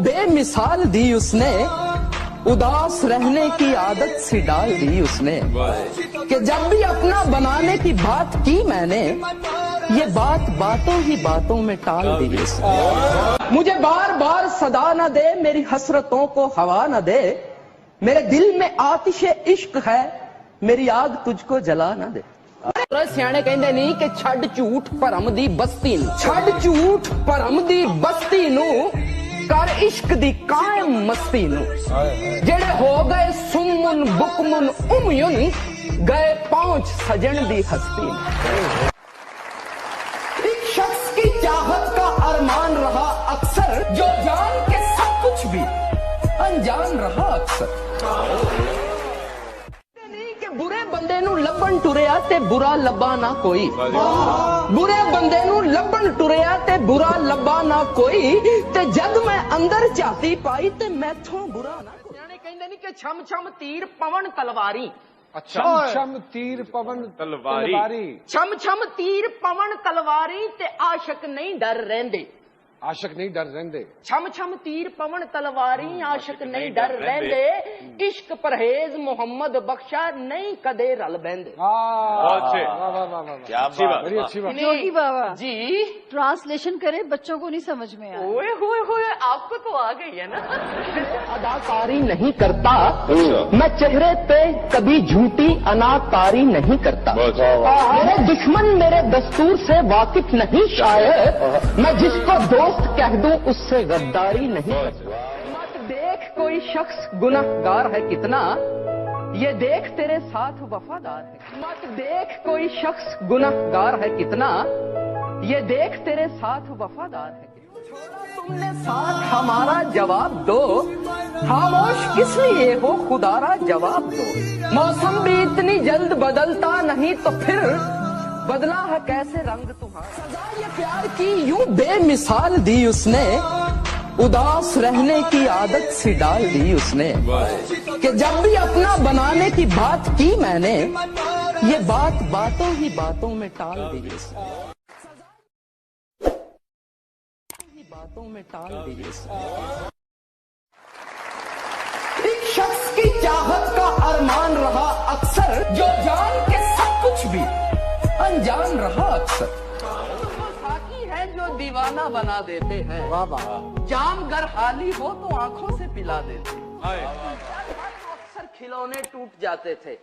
बेमिसाल दी उसने, उदास रहने की आदत सी डाल दी उसने, कि जब भी अपना बनाने की बात की मैंने, ये बात बातों ही बातों में टाल दी उसने। मुझे बार बार सदा न दे, मेरी हसरतों को हवा न दे, मेरे दिल में आतिशे इश्क है, मेरी आग तुझको जला न दे। सियाने कहंदे नहीं कि छड़ झूठ भरम दी बस्ती नू, छड़ झूठ भरम दी बस्ती नू, कर इश्क दी कायम मस्ती नू। जेड़े हो गए सुमुन बुकमुन उमयुन, गए पहुंच सजन दी हस्ती नू। एक शख्स की चाहत का अरमान रहा अक्सर, जो जान के सब कुछ भी अनजान रहा अक्सर। बुरे बंदे नू लभन टुरिया ते बुरा लब्बा ना कोई, बुरे बंदे नू लभन टुरिया ते बुरा लब्बा ना कोई, ते जद मैं अंदर झाती पाई ते मैथों बुरा ना कोई। सियाने कहंदे नहीं कि छम छम तीर पवन तलवारी, छम छम तीर पवन तलवारी, छम छम तीर पवन तलवारी, ते आशिक नहीं डर रहंदे, आशिक नहीं डर रहंदे। छम छम तीर पवन तलवारी, आशिक नहीं डर रहंदे, इश्क परहेज मोहम्मद बख्शा नहीं कदे रल बहंदे। बड़ी अच्छी बात। योगी बाबा जी ट्रांसलेशन करे, बच्चों को नहीं समझ में आया। ओए होए होए, आपको तो आ गई है ना। अदाकारी नहीं करता मैं, चेहरे पे कभी झूठी अनाकारी नहीं करता, मेरे दुश्मन मेरे दस्तूर से वाकिफ नहीं शायद, मैं जिसको दोस्त कह दूं उससे गद्दारी नहीं करता। मत देख कोई शख्स गुनहगार है कितना, ये देख तेरे साथ वफादार है। मत देख कोई शख्स गुनहगार है कितना, ये देख तेरे साथ वफादार है। तुमने साथ हमारा जवाब दो, खामोश किस लिए हो खुदारा जवाब दो। मौसम भी इतनी जल्द बदलता नहीं तो फिर बदला है कैसे रंग तुम्हारा। सदा ये प्यार की यूं बेमिसाल दी उसने, उदास रहने की आदत सी डाल दी उसने, कि जब भी अपना बनाने की बात की मैंने, ये बात बातों ही बातों में टाल दी उसने, बातों में टाल दी उसने। एक शख्स की चाहत का अरमान रहा अक्सर, जो जान के सब कुछ भी अनजान रहा अक्सर। साकी है जो दीवाना बना देते हैं, वाह वाह, जाम गर हाली हो तो आंखों से पिला देते हैं। अक्सर खिलौने टूट जाते थे,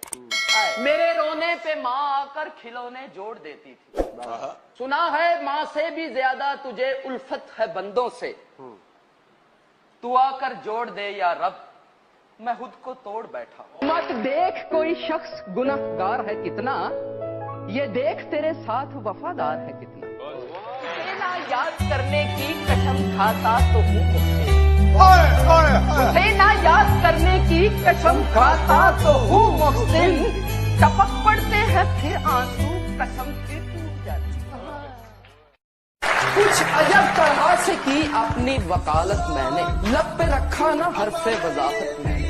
मेरे रोने पे माँ आकर खिलौने जोड़ देती थी। सुना है माँ से भी ज्यादा तुझे उल्फत है बंदों से, तू आकर जोड़ दे या रब, मैं खुद को तोड़ बैठा हूँ। मत देख कोई शख्स गुनहगार है कितना, ये देख तेरे साथ वफादार है कितना। ना याद करने की कसम खाता तो हूँ मुझसे, ना याद करने की कसम खाता तो हूँ मुझसे, टपक पड़ते हैं फिर आंसू, कसम फिर टूट जाती। कुछ अजब तरह से की अपनी वकालत मैंने, लब पे रखा ना हर्फे वजाहत मैंने।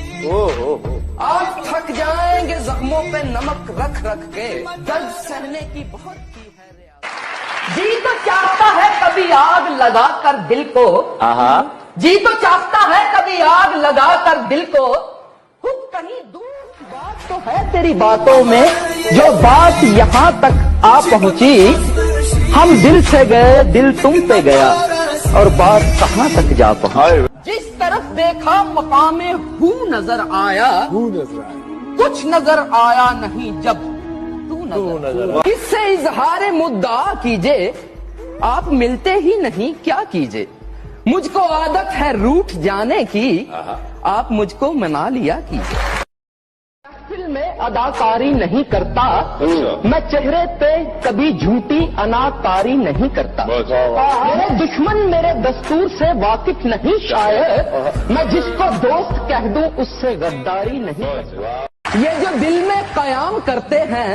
आप थक जाएंगे जख्मों पे नमक रख रख के, दर्द सहने की बहुत की है रियाजत। जी तो चाहता है कभी आग लगा कर दिल को, जी तो चाहता है कभी आग लगा कर दिल को, खुद कहीं दूर बात तो है तेरी बातों में, जो बात यहाँ तक आ पहुँची, हम दिल से गए दिल तुम पे गया, और बात कहाँ तक जा पहुँची। जिस तरफ देखा मकामे हूँ नजर आया, कुछ नजर आया नहीं जब तू नजर। इससे इजहार मुद्दा कीजिए, आप मिलते ही नहीं क्या कीजिए, मुझको आदत है रूठ जाने की, आप मुझको मना लिया कीजिए। फिल्म में अदाकारी नहीं करता मैं, चेहरे पे कभी झूठी अनाकारी नहीं करता, मेरे दुश्मन मेरे दस्तूर से वाकिफ नहीं शायद, मैं जिसको दोस्त कह दूं उससे गद्दारी नहीं करता। ये जो दिल में कयाम करते हैं,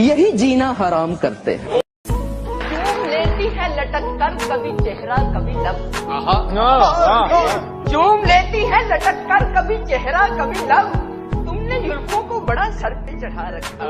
यही जीना हराम करते हैं। चूम लेती है लटक कर कभी चेहरा कभी लब, चूम लेती है लटक कर कभी चेहरा कभी लब, तुमने युल्फों को बड़ा सर पे चढ़ा रखा।